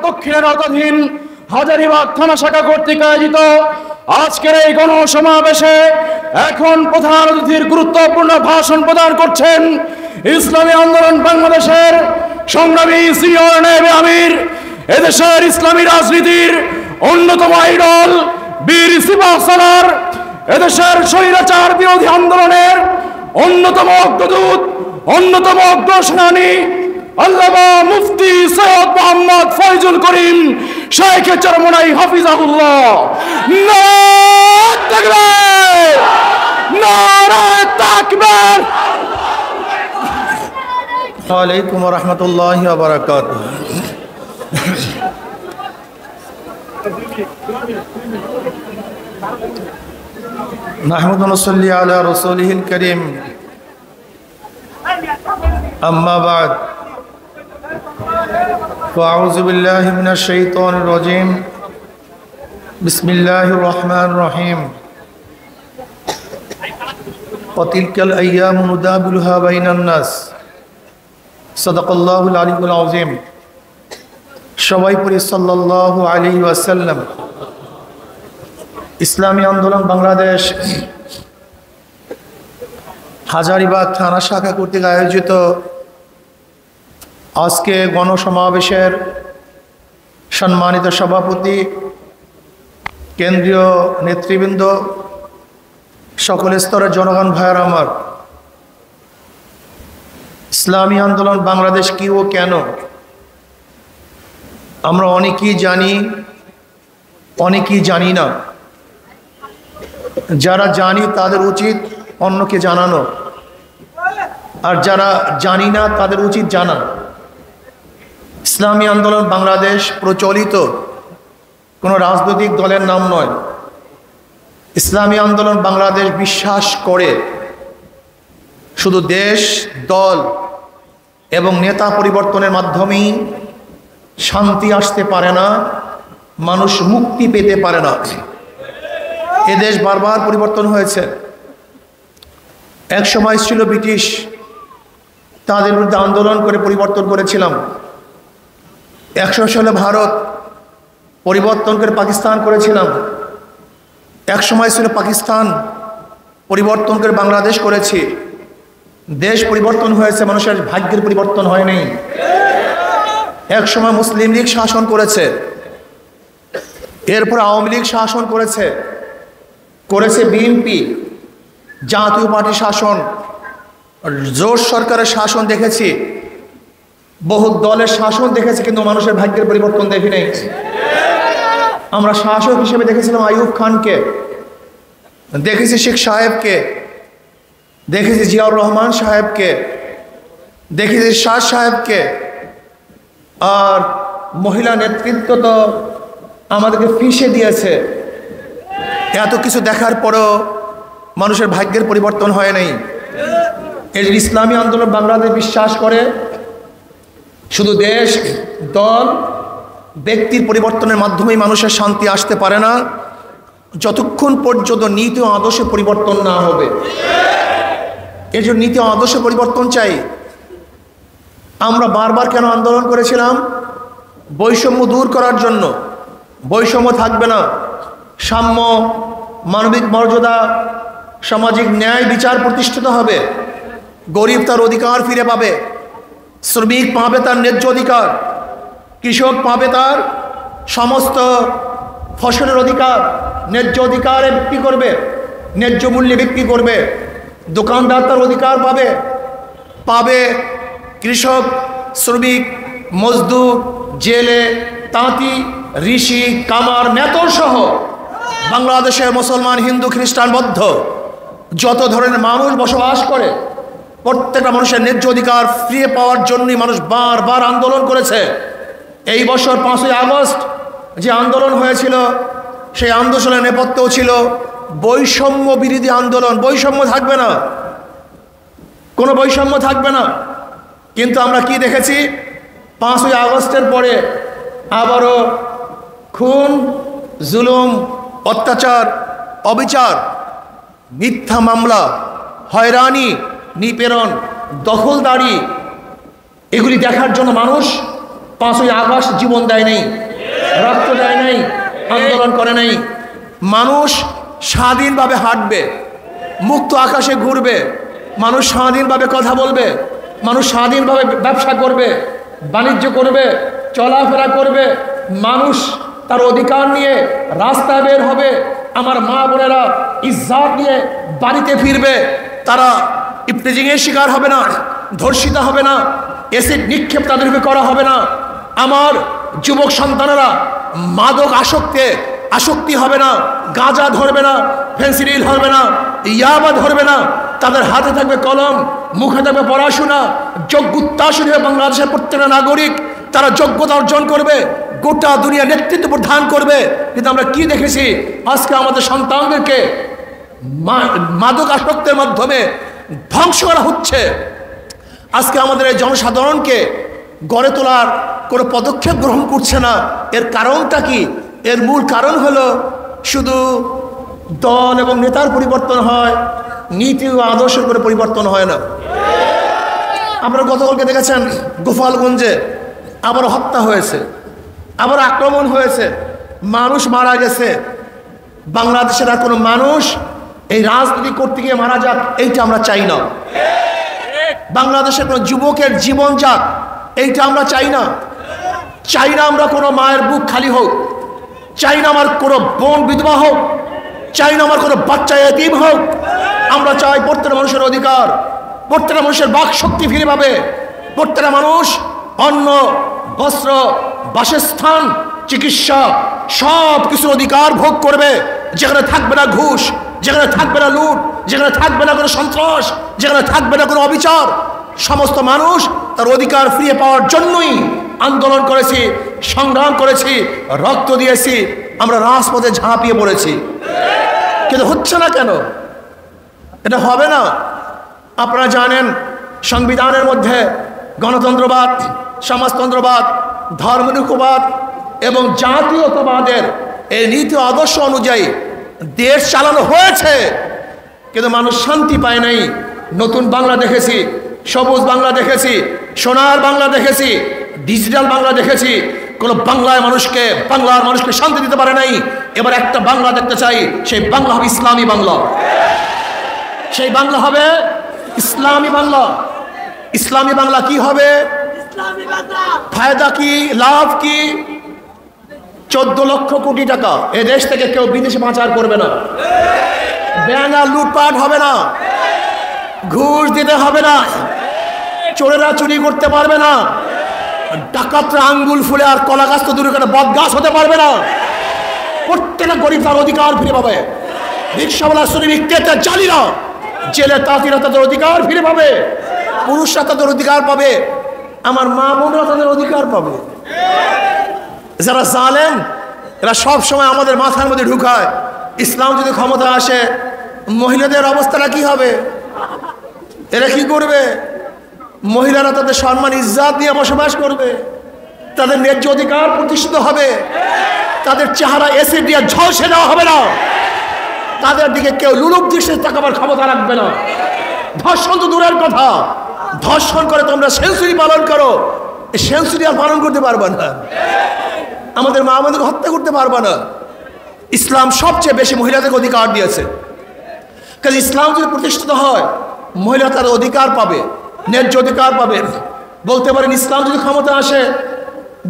দক্ষিণের আওতাধীন হাজারীবাগ থানা শাখা কর্তৃক আয়োজিত আজকের এই গণসমাবেশে এখন প্রধান অতিথির গুরুত্বপূর্ণ ভাষণ প্রদান করছেন ইসলামী আন্দোলন বাংলাদেশের সংগ্রামী সিনিয়র নায়েবে আমির, এদেশের ইসলামী রাজনীতির অন্যতম আইডল বীর সিপাহ সালার, এদেশের স্বৈরাচার বিরোধী আন্দোলনের অন্যতম অগ্রদূত, অন্যতম অগ্রসেনানী আল্লামা মুফতি সৈয়দ মোহাম্মদ ফয়জুল করিম শাইখে চরমনাই হাফিজাহুল্লাহ। নারে তাকবীর, নারে তাকবীর। আসসালামু আলাইকুম ওয়া রাহমাতুল্লাহি ওয়া বারাকাতুহু। নাহমাদু ওয়া নুসাল্লি আলা রাসূলিহিল কারীম। আম্মা বা'দ। ফাআউযু বিল্লাহি মিনাশ শাইতানির রাজীম। বিসমিল্লাহির রহমানির রহিম। ওয়া তিলকাল আইয়ামু নুদাবিলুহা বাইনান নাস। সাদাকাল্লাহুল আলিয়্যুল আযীম। সবাই পড়ি সাল্লাল্লাহু আলাইহি ওয়াসাল্লাম। ইসলামী আন্দোলন বাংলাদেশ হাজারীবাগ থানা শাখা কর্তৃক আয়োজিত আজকে গণসমাবেশের সম্মানিত সভাপতি, কেন্দ্রীয় নেতৃবৃন্দ, সকল স্তরের জনগণ ভাইয়ের আমার, ইসলামী আন্দোলন বাংলাদেশ কি ও কেন আমরা অনেকেই জানি, অনেকেই জানি না। যারা জানি তাদের উচিত অন্যকে জানানো, আর যারা জানি না তাদের উচিত জানা। ইসলামী আন্দোলন বাংলাদেশ প্রচলিত কোনো রাজনৈতিক দলের নাম নয়। ইসলামী আন্দোলন বাংলাদেশ বিশ্বাস করে শুধু দেশ, দল এবং নেতা পরিবর্তনের মাধ্যমেই শান্তি আসতে পারে না, মানুষ মুক্তি পেতে পারে না। এদেশ বারবার পরিবর্তন হয়েছে। এক সময় ছিল ব্রিটিশ, তাদের বিরুদ্ধে আন্দোলন করে পরিবর্তন করেছিলাম। 100 সালে ভারত, পরিবর্তন করে পাকিস্তান করেছিলাম। এক সময় ছিল পাকিস্তান, পরিবর্তন করে বাংলাদেশ করেছি। দেশ পরিবর্তন হয়েছে, মানুষের ভাগ্যের পরিবর্তন হয়নি। এক সময় মুসলিম লীগ শাসন করেছে, এরপর আওয়ামী লীগ শাসন করেছে, করেছে বিএনপি, জাতীয় পার্টি শাসন, জোট সরকারের শাসন দেখেছি, বহু দলের শাসন দেখেছি, কিন্তু মানুষের ভাগ্যের পরিবর্তন দেখি নাই। আমরা শাসক হিসেবে দেখেছিলাম আইয়ুব খানকে, দেখেছি শেখ সাহেবকে, দেখেছি জিয়াউর রহমান সাহেবকে, দেখেছি শাহ সাহেবকে, আর মহিলা নেতৃত্ব তো আমাদেরকে ফিসে দিয়েছে। এত কিছু দেখার পরও মানুষের ভাগ্যের পরিবর্তন হয় নাই। এই ইসলামী আন্দোলন বাংলাদেশ বিশ্বাস করে শুধু দেশ, দল, ব্যক্তির পরিবর্তনের মাধ্যমেই মানুষের শান্তি আসতে পারে না, যতক্ষণ পর্যন্ত নীতি ও আদর্শে পরিবর্তন না হবে। এই জন্য নীতি ও আদর্শে পরিবর্তন চাই। আমরা বারবার কেন আন্দোলন করেছিলাম? বৈষম্য দূর করার জন্য। বৈষম্য থাকবে না, সাম্য, মানবিক মর্যাদা, সামাজিক ন্যায় বিচার প্রতিষ্ঠিত হবে। গরিব তার অধিকার ফিরে পাবে, শ্রমিক পাবে তার ন্যায্য অধিকার, কৃষক পাবে তার সমস্ত ফসলের অধিকার, ন্যায্য অধিকারে বিক্রি করবে, ন্যায্য মূল্যে বিক্রি করবে। দোকানদার তার অধিকার পাবে, পাবে কৃষক, শ্রমিক, মজদুর, জেলে, তাঁতি, ঋষি, কামার, মেতর সহ বাংলাদেশের মুসলমান, হিন্দু, খ্রিস্টান, বৌদ্ধ যত ধরনের মানুষ বসবাস করে, প্রত্যেকটা মানুষের ন্যায্য অধিকার ফিরে পাওয়ার জন্যই মানুষ বারবার আন্দোলন করেছে। এই বছর 5ই আগস্ট যে আন্দোলন হয়েছিল, সেই আন্দোলনের নেপথ্যও ছিল বৈষম্য বিরোধী আন্দোলন। বৈষম্য থাকবে না, কোনো বৈষম্য থাকবে না। কিন্তু আমরা কি দেখেছি? 5ই আগস্টের পরে আবারও খুন, জুলুম, অত্যাচার, অবিচার, মিথ্যা মামলা, হয়রানি, নিপীড়ন, দখলদারি, এগুলি দেখার জন্য মানুষ 5ই আগস্ট জীবন দেয় নাই, রক্ত দেয় নাই, আন্দোলন করে নাই। মানুষ স্বাধীনভাবে হাঁটবে, মুক্ত আকাশে ঘুরবে, মানুষ স্বাধীনভাবে কথা বলবে, মানুষ স্বাধীনভাবে ব্যবসা করবে, বাণিজ্য করবে, চলাফেরা করবে, মানুষ তার অধিকার নিয়ে রাস্তায় বের হবে। আমার মা বোনেরা ইজ্জত নিয়ে বাড়িতে ফিরবে, তারা ইফতিজিংয়ের শিকার হবে না, ধর্ষিতা হবে না, এসিড নিক্ষেপ তাদের উপরে করা হবে না। আমার যুবক সন্তানেরা মাদক আসক্তি হবে না, গাঁজা ধরবে না, ফেন্সিডিল ধরবে না, ইয়াবা ধরবে না। তাদের হাতে থাকবে কলম, মুখে থাকবে পড়াশোনা, যোগ্য উত্তাসী হয়ে বাংলাদেশের প্রত্যেকটা নাগরিক তারা যোগ্যতা অর্জন করবে, গোটা দুনিয়া নেতৃত্ব প্রদান করবে। কিন্তু আমরা কি দেখেছি, আজকে আমাদের সন্তানদেরকে মাদক আসক্তের মাধ্যমে ধ্বংস করা হচ্ছে। আজকে আমাদের এই জনসাধারণকে গড়ে তোলার কোনো পদক্ষেপ গ্রহণ করছে না। এর কারণটা কি? এর মূল কারণ হলো শুধু দল এবং নেতার পরিবর্তন হয়, নীতি ও আদর্শের করে পরিবর্তন হয় না। আপনারা গতকালকে দেখেছেন গোপালগঞ্জে আবার হত্যা হয়েছে, আবার আক্রমণ হয়েছে, মানুষ মারা গেছে। বাংলাদেশের আর কোনো মানুষ এই রাজনীতি করতে গিয়ে মারা যাক, এইটা আমরা চাই না। বাংলাদেশের কোনো যুবকের জীবন যাক, এইটা আমরা চাই না। চাই না আমরা কোনো মায়ের বুক খালি হোক, চাই না আমার কোনো বোন বিধবা হোক, চাই না আমার কোনো বাচ্চা এতিম হোক। আমরা চাই প্রত্যেকটা মানুষের অধিকার, প্রত্যেকটা মানুষের বাক শক্তি ফিরে পাবে, প্রত্যেকটা মানুষ অন্ন, বস্ত্র, বাসস্থান, চিকিৎসা সব কিছুর অধিকার ভোগ করবে, যেখানে থাকবে না ঘুষ, যেখানে থাকবে না লুট, যেখানে থাকবে না কোনো সন্ত্রাস, যেখানে থাকবে না কোনো অবিচার। সমস্ত মানুষ তার অধিকার ফিরে পাওয়ার জন্যই আন্দোলন করেছি, সংগ্রাম করেছি, রক্ত দিয়েছি, আমরা রাজপথে ঝাঁপিয়ে পড়েছি। কিন্তু হচ্ছে না কেন? এটা হবে না। আপনারা জানেন সংবিধানের মধ্যে গণতন্ত্রবাদ, সমাজতন্ত্রবাদ, ধর্মনিরপেক্ষবাদ এবং জাতীয়তাবাদের এই নীতি আদর্শ অনুযায়ী দেশ চালানো হয়েছে, কিন্তু মানুষ শান্তি পায় নাই। নতুন বাংলা দেখেছি, সবুজ বাংলা দেখেছি, সোনার বাংলা দেখেছি, ডিজিটাল বাংলা দেখেছি, কোনো বাংলার মানুষকে শান্তি দিতে পারে নাই। এবার একটা বাংলা দেখতে চাই, সেই বাংলা হবে ইসলামী বাংলা, সেই বাংলা হবে ইসলামী বাংলা। ইসলামী বাংলা কি হবে? ফায়দা কি, লাভ কি? 14 লক্ষ কোটি টাকা এ দেশ থেকে কেউ বিদেশে পাচার করবে না, ব্যাঙা লুটপাট হবে না, ঘুষ দিতে হবে না, চোরেরা চুরি করতে পারবে না, ডাকাতরা আঙ্গুল ফুলে আর কলা গাছ তো দূরে করে বট গাছ হতে পারবে না। প্রত্যেকটা গরিব তার অধিকার ফিরে পাবে। রিক্সাওয়ালা, শ্রমিক, ক্রেতা, জালিরা, জেলে তাঁতিরা তাদের অধিকার ফিরে পাবে, পুরুষরা তাদের অধিকার পাবে, আমার মা বোনরা তাদের অধিকার পাবে। যারা জালেম এরা সব সময় আমাদের মাথার মধ্যে ঢুকায়, ইসলাম যদি ক্ষমতা আসে মহিলাদের অবস্থাটা কি হবে? এরা কি করবে? মহিলারা তাদের সম্মান ইজ্জত নিয়ে বসবাস করবে, তাদের ন্যায্য অধিকার প্রতিষ্ঠিত হবে, তাদের চেহারা এসিড দিয়ে ঝলসে দেওয়া হবে না, তাদের দিকে কেউ লুলুপ দৃষ্টি তাকাবার ক্ষমতা রাখবে না। ধর্ষণ তো দূরের কথা, ধর্ষণ করে তোমরা সেঞ্চুরি পালন করো, এই সেঞ্চুরি আর পালন করতে পারবে না, আমাদের মা বোনদেরকে হত্যা করতে পারবে না। ইসলাম সবচেয়ে বেশি মহিলাদেরকে অধিকার দিয়েছে, কাজে ইসলাম যদি প্রতিষ্ঠিত হয় মহিলা তার অধিকার পাবে, ন্যায্য অধিকার পাবে। বলতে পারেন ইসলাম যদি ক্ষমতা আসে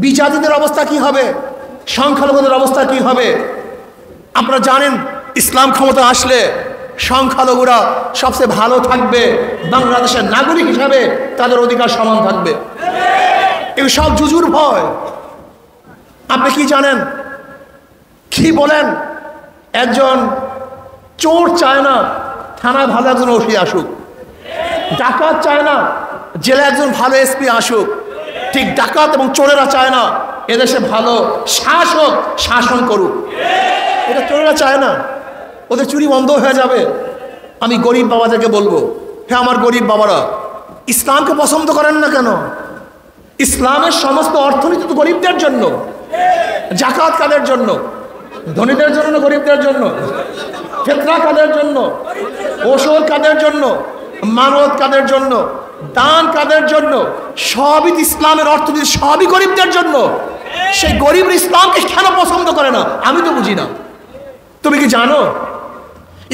বিজাতিদের অবস্থা কি হবে, সংখ্যালঘুদের অবস্থা কি হবে? আপনারা জানেন ইসলাম ক্ষমতা আসলে সংখ্যালঘুরা সবচেয়ে ভালো থাকবে, বাংলাদেশের নাগরিক হিসাবে তাদের অধিকার সমান থাকবে। এগুলো সব জুজুর ভয়। আপনি কি জানেন, কি বলেন? একজন চোর চায় না থানায় ভালো একজন ওসি আসুক, ডাকাত চায় না জেলে একজন ভালো এসপি আসুক, ঠিক ডাকাত এবং চোরেরা চায় না এদেশে ভালো শাসক শাসন করুক। এটা চোরেরা চায় না, ওদের চুরি বন্ধ হয়ে যাবে। আমি গরিব বাবাদেরকে বলবো, হ্যাঁ আমার গরিব বাবারা, ইসলামকে পছন্দ করেন না কেন? ইসলামের সমস্ত অর্থনীতি তো গরিবদের জন্য। জাকাত কাদের জন্য? ধনীদের জন্য না গরিবদের জন্য? ফিতরা কাদের জন্য? ওশর কাদের জন্য? মানত কাদের জন্য? দান কাদের জন্য? সবই ইসলামের অর্থনীতি, সবই গরিবদের জন্য। সেই গরিব ইসলামকে কেন পছন্দ করে না আমি তো বুঝি না। তুমি কি জানো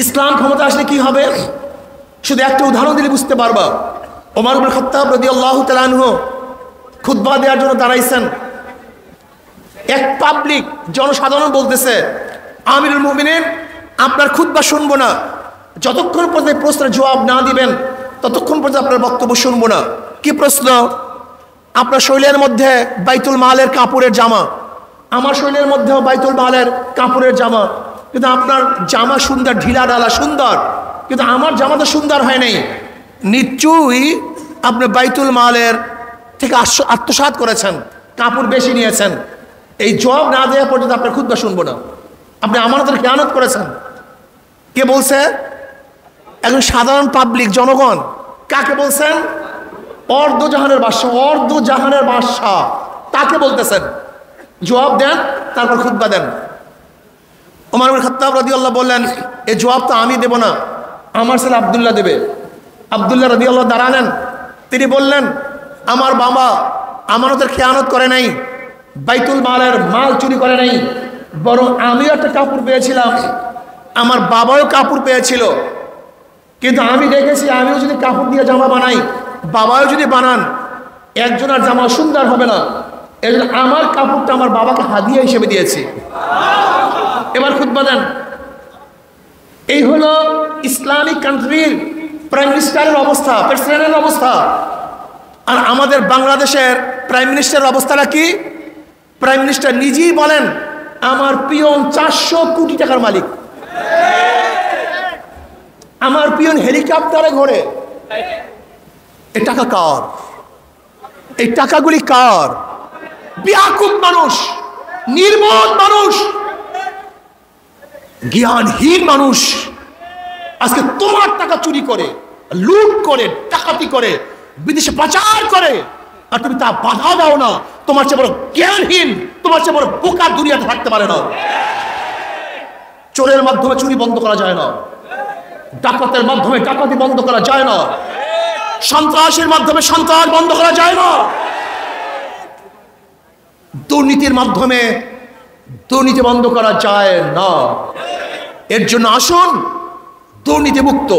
ইসলাম ক্ষমতা আসলে কি হবে? শুধু একটা উদাহরণ দিলে বুঝতে পারবা। ওমর ইবনে খাত্তাব রাদিয়াল্লাহু তাআলা আনহু খুতবা দেওয়ার জন্য দাঁড়াইছেন। এক পাবলিক জনসাধারণ বলতেছে, আমিরুল মুমিনিন আপনার খুতবা শুনবো না, যতক্ষণ পর্যন্ত প্রশ্নের জবাব না দিবেন ততক্ষণ পর্যন্ত আপনার বক্তব্য শুনবো না। কি প্রশ্ন? আপনার শরীরের মধ্যে বাইতুল মালের কাপড়ের জামা, আমার শরীরের মধ্যেও বাইতুল মালের কাপড়ের জামা, কিন্তু আপনার জামা সুন্দর, ঢিলা ঢালা সুন্দর, কিন্তু আমার জামা তো সুন্দর হয় নাই। নিশ্চয়ই আপনি বাইতুল মালের থেকে আত্মসাৎ করেছেন, কাপড় বেশি নিয়েছেন। এই জবাব না দেওয়া পর্যন্ত আপনার খুতবা শুনবো না। আপনি আমাদের খেয়ানত করেছেন। কে বলছে? একজন সাধারণ পাবলিক, জনগণ। কাকে বলছেন? অর্ধজাহানের বাদশা, অর্ধজাহানের বাদশা, তাকে বলতেছেন। জবাব দেন, তারপর খুতবা দেন। ওমর ইবনে খাত্তাব রাদিয়াল্লাহু বললেন, এই জবাব তো আমি দেব না, আমার ছেলে আব্দুল্লাহ দেবে। আব্দুল্লাহ রাদিয়াল্লাহু দাঁড়ালেন। তিনি বললেন, আমার বাবা আমানতের খেয়ানত করে নাই, বাইতুল মালের মাল চুরি করে নাই, বরং আমিও একটা কাপড় পেয়েছিলাম, আমার বাবাও কাপড় পেয়েছিল, কিন্তু আমি দেখেছি আমিও যদি কাপড় দিয়ে জামা বানাই, বাবাও যদি বানান, একজনের জামা সুন্দর হবে না। এই জন্য আমার কাপড়টা আমার বাবাকে হাদিয়া হিসেবে দিয়েছি। এবার খুতবা দেন। এই হলো ইসলামিক কান্ট্রির প্রাইম মিনিস্টারের অবস্থা, প্রেসিডেন্টের অবস্থা। আর আমাদের বাংলাদেশের প্রাইম মিনিস্টারের অবস্থাটা কি? প্রাইম মিনিস্টার নিজেই বলেন, আমার পিয়ন 400 কোটি টাকার মালিক, আমার পিয়ন হেলিকপ্টারে ঘোরে। এই টাকা কার? এই টাকাগুলি কার? বেয়াকুব মানুষ, নির্বোধ মানুষ, জ্ঞানহীন মানুষ আজকে তোমার টাকা চুরি করে, লুট করে, ডাকাতি করে, বিদেশে পাচার করে, আর তুমি তা বাধা দাও না। তোমার চেয়ে বড় জ্ঞানহীন, তোমার চেয়ে বড় বোকা দুনিয়াতে থাকতে পারে না। চোরের মাধ্যমে চুরি বন্ধ করা যায় না, ডাকাতের মাধ্যমে ডাকাতি বন্ধ করা যায় না, সন্ত্রাসের মাধ্যমে সন্ত্রাস বন্ধ করা যায় না, দুর্নীতির মাধ্যমে দুর্নীতি বন্ধ করা যায় না। এর জন্য আসুন দুর্নীতি মুক্ত,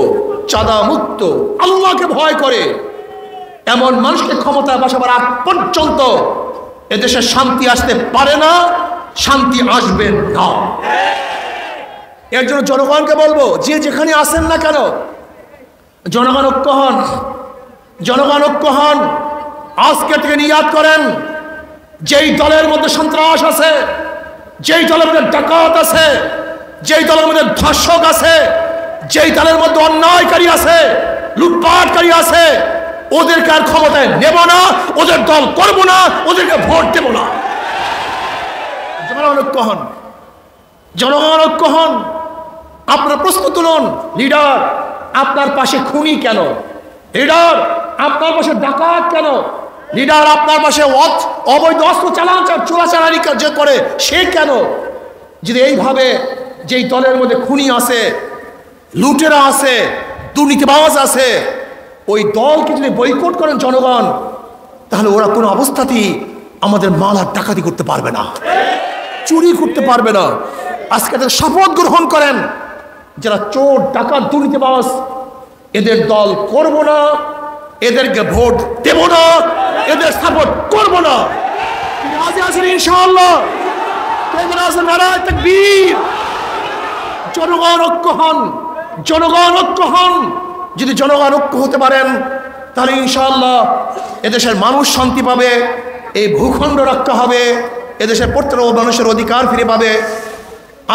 চাঁদা মুক্ত, আল্লাহকে ভয় করে এমন মানুষকে ক্ষমতায় বসাবার আগ পর্যন্ত এদেশে শান্তি আসতে পারে না, শান্তি আসবে না। এর জন্য জনগণকে বলবো, যে যেখানে আসেন না কেন, জনগণ ঐক্য হন, জনগণ ঐক্য হন। আজকে থেকে নিয়াত করেন, যেই দলের মধ্যে সন্ত্রাস আছে, যেই দলের মধ্যে ডাকাত আছে, যেই দলের মধ্যে ধর্ষক আছে, যেই দলের মধ্যে অন্যায়কারী আছে, লুটপাটকারী আছে, ওদেরকে আর ক্ষমতায় নেব না, ওদের দল করব না, ওদেরকে ভোট দেব না। জনগণ ঐক্য হন, জনগণ ঐক্য হন। আপনার প্রশ্ন তুলুন, লিডার আপনার পাশে খুনি কেন? লিডার আপনার পাশে ডাকাত কেন? লিডার আপনার পাশে অবৈধ অস্ত্র চোরাচালানি যে করে সে কেন? যদি এইভাবে যেই দলের মধ্যে খুনি আছে, লুটেরা আছে, দুর্নীতিবাজ আছে, ওই দলকে যদি বয়কট করেন জনগণ, তাহলে ওরা কোনো অবস্থাতেই আমাদের মাল আর ডাকাতি করতে পারবে না, চুরি করতে পারবে না। আজকে তাদের শপথ গ্রহণ করেন, যারা চোর, ডাকাত, দুর্নীতিবাজ, এদের দল করব না, এদেরকে ভোট দেব না, এদের সাপোর্ট করব না। রাজি আছেন ইনশাআল্লাহ? নারায়ে তাকবীর। জনগণ ঐক্য হন, জনগণ ঐক্য হন। যদি জনগণ ঐক্য হতে পারেন, তাহলে ইনশাআল্লাহ এদেশের মানুষ শান্তি পাবে, এই ভূখণ্ড রক্ষা হবে, এদেশের প্রত্যেক মানুষের অধিকার ফিরে পাবে।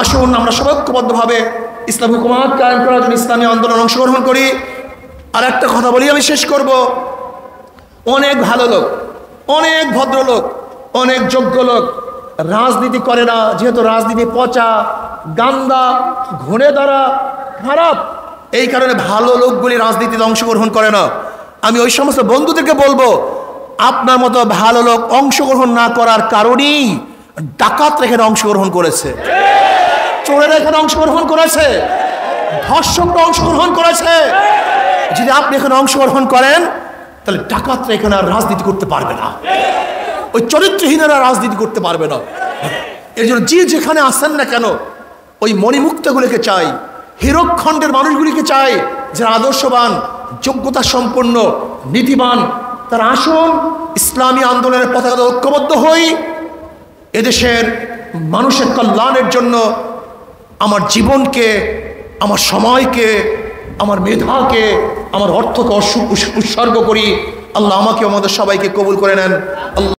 আসুন আমরা সবাই ঐক্যবদ্ধভাবে ইসলামী হুকুমত কায়েম করার জন্য ইসলামী আন্দোলন অংশগ্রহণ করি। আর একটা কথা বলি, আমি শেষ করব। অনেক ভালো লোক, অনেক ভদ্রলোক, অনেক যোগ্য লোক রাজনীতি করে না, যেহেতু রাজনীতি পচা, গান্দা, ঘুরে দাঁড়া, খারাপ, এই কারণে ভালো লোকগুলি রাজনীতিতে অংশগ্রহণ করে না। আমি ওই সমস্ত বন্ধুদেরকে বলবো, আপনার মতো ভালো লোক অংশগ্রহণ না করার কারণেই ডাকাতরা এখানে অংশগ্রহণ করেছে, চোরেরা এখানে অংশগ্রহণ করেছে, ধর্ষকরা অংশগ্রহণ করেছে। যদি আপনি এখানে অংশগ্রহণ করেন, তাহলে ডাকাতরা এখানে আর রাজনীতি করতে পারবে না, ওই চরিত্রহীনেরা রাজনীতি করতে পারবে না। এর জন্য যে যেখানে আসেন না কেন ওই মণিমুক্তগুলিকে চাই, হীরকখণ্ডের মানুষগুলিকে চাই যারা আদর্শবান, যোগ্যতা সম্পন্ন, নীতিবান। তারা আসুন, ইসলামী আন্দোলনের পতাকা ঐক্যবদ্ধ হই, এদেশের মানুষের কল্যাণের জন্য আমার জীবনকে, আমার সময়কে, আমার মেধাকে, আমার অর্থকে উৎসর্গ করি। আল্লাহ আমাকে আমাদের সবাইকে কবুল করে নেন। আল্লাহ